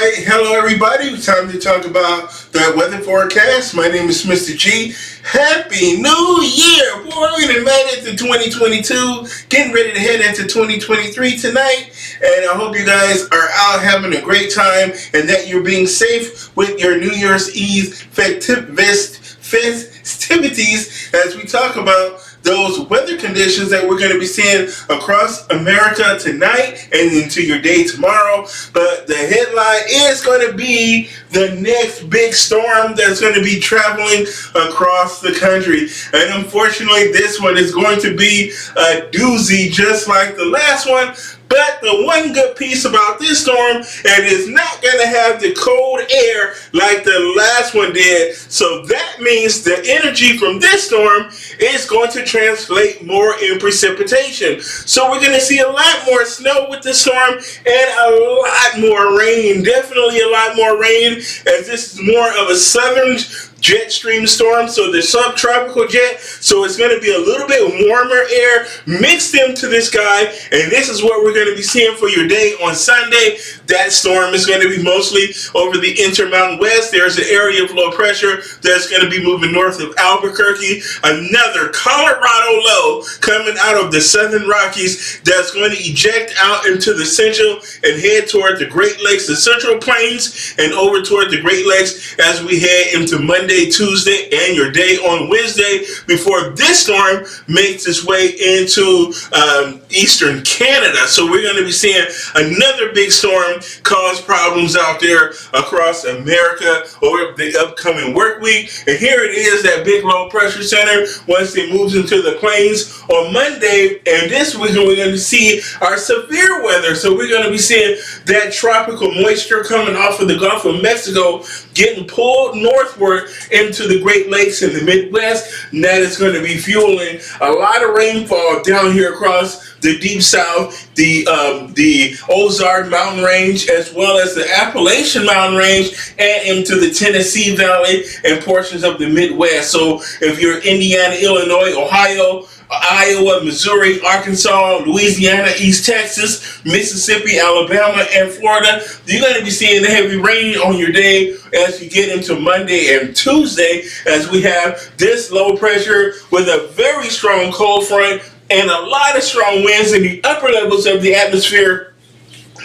right, hello everybody. It's time to talk about the weather forecast. My name is Mr. G. Happy New Year! Boy, we done made it to 2022, getting ready to head into 2023 tonight. And I hope you guys are out having a great time and that you're being safe with your New Year's Eve festivities as we talk about those weather conditions that we're going to be seeing across America tonight and into your day tomorrow. But the headline is going to be the next big storm that's going to be traveling across the country. And unfortunately, this one is going to be a doozy just like the last one. But the one good piece about this storm, it is not going to have the cold air like the last one did. So that means the energy from this storm is going to translate more in precipitation. So we're going to see a lot more snow with the storm and a lot more rain. Definitely a lot more rain, as this is more of a southern jet stream storm, so the subtropical jet, so it's going to be a little bit warmer air mixed into the sky, and this is what we're going to be seeing for your day on Sunday. That storm is going to be mostly over the Intermountain West. There's an area of low pressure that's going to be moving north of Albuquerque. Another Colorado low coming out of the southern Rockies that's going to eject out into the central and head toward the Great Lakes, the Central Plains, and over toward the Great Lakes as we head into Monday, Tuesday, and your day on Wednesday before this storm makes its way into eastern Canada. So we're going to be seeing another big storm cause problems out there across America over the upcoming work week. And here it is, that big low pressure center, once it moves into the plains on Monday. And this week we're going to see our severe weather. So we're going to be seeing that tropical moisture coming off of the Gulf of Mexico getting pulled northward into the Great Lakes in the Midwest, and that is going to be fueling a lot of rainfall down here across the deep south, the Ozark Mountain Range, as well as the Appalachian Mountain Range, and into the Tennessee Valley and portions of the Midwest. So if you're Indiana, Illinois, Ohio, Iowa, Missouri, Arkansas, Louisiana, East Texas, Mississippi, Alabama, and Florida, you're going to be seeing the heavy rain on your day as you get into Monday and Tuesday, as we have this low pressure with a very strong cold front and a lot of strong winds in the upper levels of the atmosphere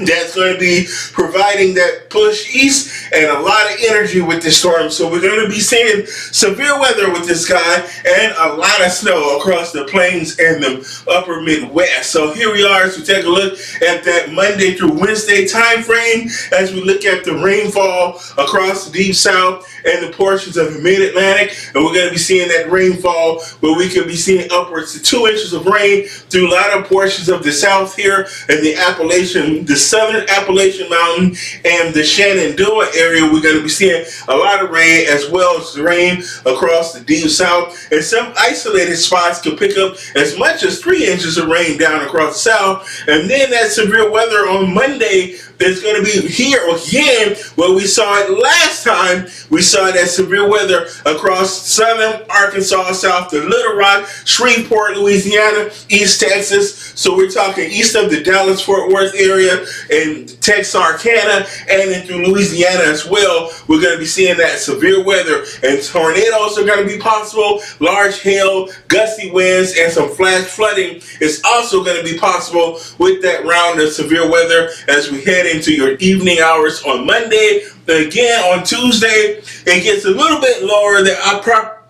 that's going to be providing that push east and a lot of energy with this storm. So we're going to be seeing severe weather with this guy and a lot of snow across the plains and the upper Midwest. So here we are as we take a look at that Monday through Wednesday time frame as we look at the rainfall across the deep south and the portions of the mid-Atlantic. And we're going to be seeing that rainfall where we could be seeing upwards to 2 inches of rain through a lot of portions of the south here and the southern Appalachian Mountain and the Shenandoah area. We're going to be seeing a lot of rain, as well as rain across the deep south, and some isolated spots could pick up as much as 3 inches of rain down across the south. And then that severe weather on Monday is going to be here again where we saw it last time. We saw that severe weather across southern Arkansas, south to Little Rock, Shreveport, Louisiana, East Texas. So we're talking east of the Dallas-Fort Worth area and Texarkana, and then through Louisiana as well. We're going to be seeing that severe weather, and tornadoes are going to be possible. Large hail, gusty winds, and some flash flooding is also going to be possible with that round of severe weather as we head into your evening hours on Monday. Again, on Tuesday, it gets a little bit lower.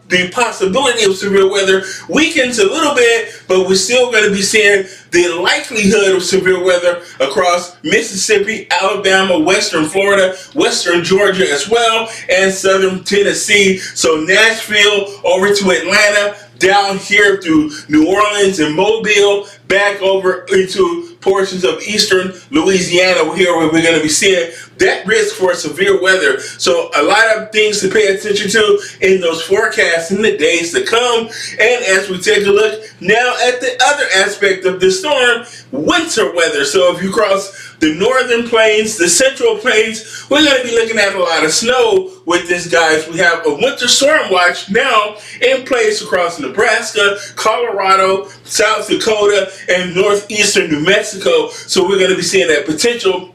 The possibility of severe weather weakens a little bit, but we're still going to be seeing the likelihood of severe weather across Mississippi, Alabama, western Florida, western Georgia as well, and southern Tennessee. So Nashville over to Atlanta, down here through New Orleans and Mobile, back over into portions of eastern Louisiana here where we're going to be seeing that risk for severe weather. So a lot of things to pay attention to in those forecasts in the days to come. And as we take a look now at the other aspect of the storm, winter weather. So if you cross the northern plains, the central plains, we're going to be looking at a lot of snow with this, guys. We have a winter storm watch now in place across Nebraska, Colorado, South Dakota, and northeastern New Mexico. So we're going to be seeing that potential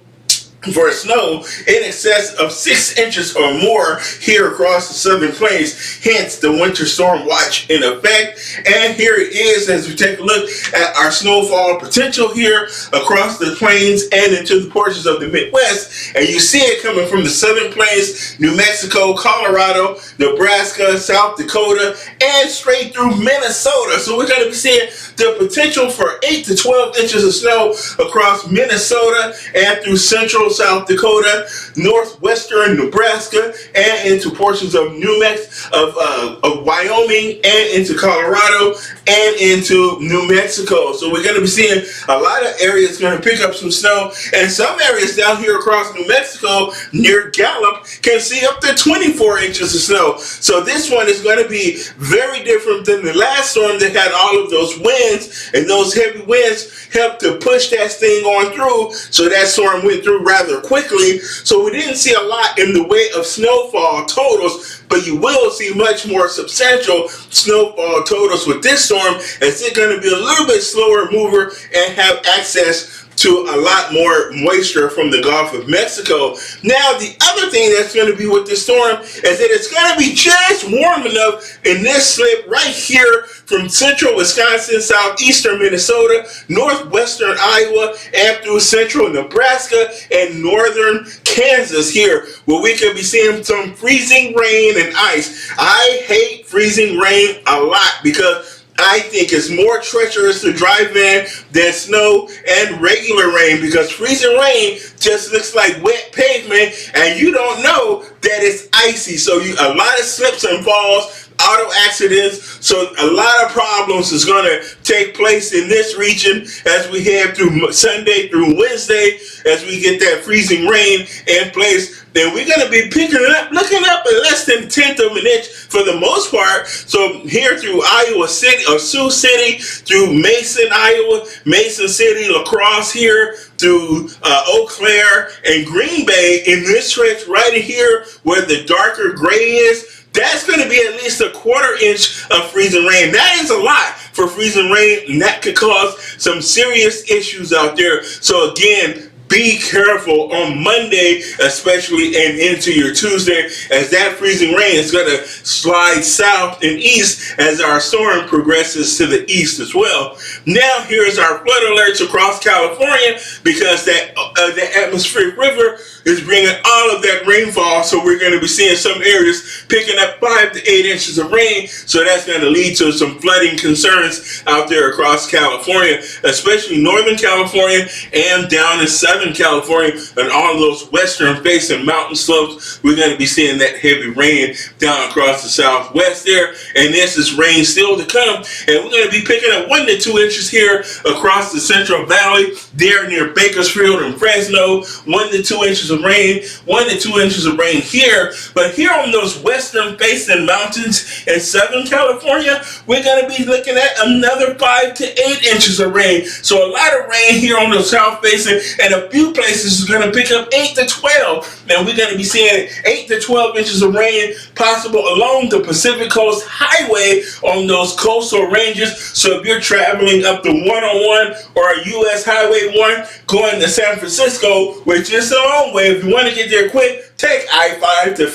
for snow in excess of 6 inches or more here across the southern plains, hence the winter storm watch in effect. And here it is as we take a look at our snowfall potential here across the plains and into the portions of the Midwest. And you see it coming from the southern plains, New Mexico, Colorado, Nebraska, South Dakota, and straight through Minnesota. So we're going to be seeing the potential for 8 to 12 inches of snow across Minnesota and through central South Dakota, northwestern Nebraska, and into portions of of Wyoming, and into Colorado, and into New Mexico. So we're going to be seeing a lot of areas going to pick up some snow, and some areas down here across New Mexico near Gallup can see up to 24 inches of snow. So this one is going to be very different than the last storm that had all of those winds, and those heavy winds helped to push that thing on through, so that storm went through rather quickly. So we didn't see a lot in the way of snowfall totals, but you will see much more substantial snowfall totals with this storm, as it's going to be a little bit slower mover and have access to a lot more moisture from the Gulf of Mexico. Now, the other thing that's going to be with this storm is that it's going to be just warm enough in this slip right here from central Wisconsin, southeastern Minnesota, northwestern Iowa, and through central Nebraska and northern Kansas here, where we could be seeing some freezing rain and ice. I hate freezing rain a lot because I think it's more treacherous to drive in than snow and regular rain, because freezing rain just looks like wet pavement and you don't know that it's icy. So a lot of slips and falls, auto accidents, so a lot of problems is going to take place in this region as we head through Sunday through Wednesday, as we get that freezing rain in place. Then we're going to be looking up at less than 1/10 of an inch for the most part. So here through Iowa City, or Sioux City, through Mason, Iowa, Mason City, La Crosse here, through Eau Claire and Green Bay, in this stretch right here where the darker gray is, that's going to be at least 1/4 inch of freezing rain. That is a lot for freezing rain, and that could cause some serious issues out there. So again, be careful on Monday, especially, and into your Tuesday, as that freezing rain is going to slide south and east as our storm progresses to the east as well. Now, here's our flood alerts across California, because the atmospheric river is bringing all of that rainfall. So we're going to be seeing some areas picking up 5 to 8 inches of rain. So that's going to lead to some flooding concerns out there across California, especially Northern California and down in Southern California and all of those western facing mountain slopes. We're going to be seeing that heavy rain down across the southwest there. And this is rain still to come. And we're going to be picking up 1 to 2 inches here across the Central Valley, there near Bakersfield and Fresno. 1 to 2 inches of rain, 1 to 2 inches of rain here. But here on those western facing mountains in Southern California, we're going to be looking at another 5 to 8 inches of rain. So a lot of rain here on the south facing, and a few places is going to pick up 8 to 12. Now we're going to be seeing 8 to 12 inches of rain possible along the Pacific Coast Highway on those coastal ranges. So if you're traveling up the 101 or US Highway 1 going to San Francisco, which is a long way, if you want to get there quick, take I-5 to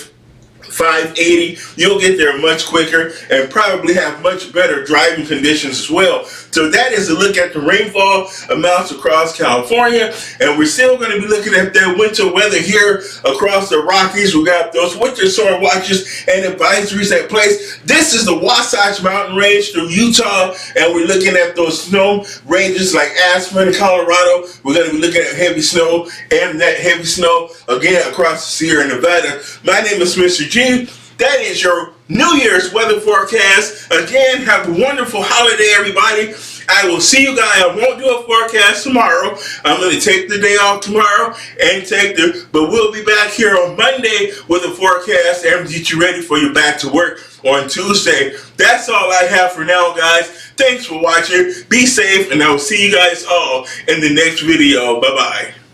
580. You'll get there much quicker and probably have much better driving conditions as well. So that is a look at the rainfall amounts across California, and we're still going to be looking at that winter weather here across the Rockies. We got those winter storm watches and advisories at place. This is the Wasatch Mountain Range through Utah, and we're looking at those snow ranges like Aspen, Colorado. We're going to be looking at heavy snow, and that heavy snow again across the Sierra Nevada. My name is Mr. G. That is your New Year's weather forecast. Again, have a wonderful holiday, everybody. I will see you guys. I won't do a forecast tomorrow. I'm going to take the day off tomorrow but we'll be back here on Monday with a forecast and get you ready for your back to work on Tuesday. That's all I have for now, guys. Thanks for watching. Be safe, and I will see you guys all in the next video. Bye-bye.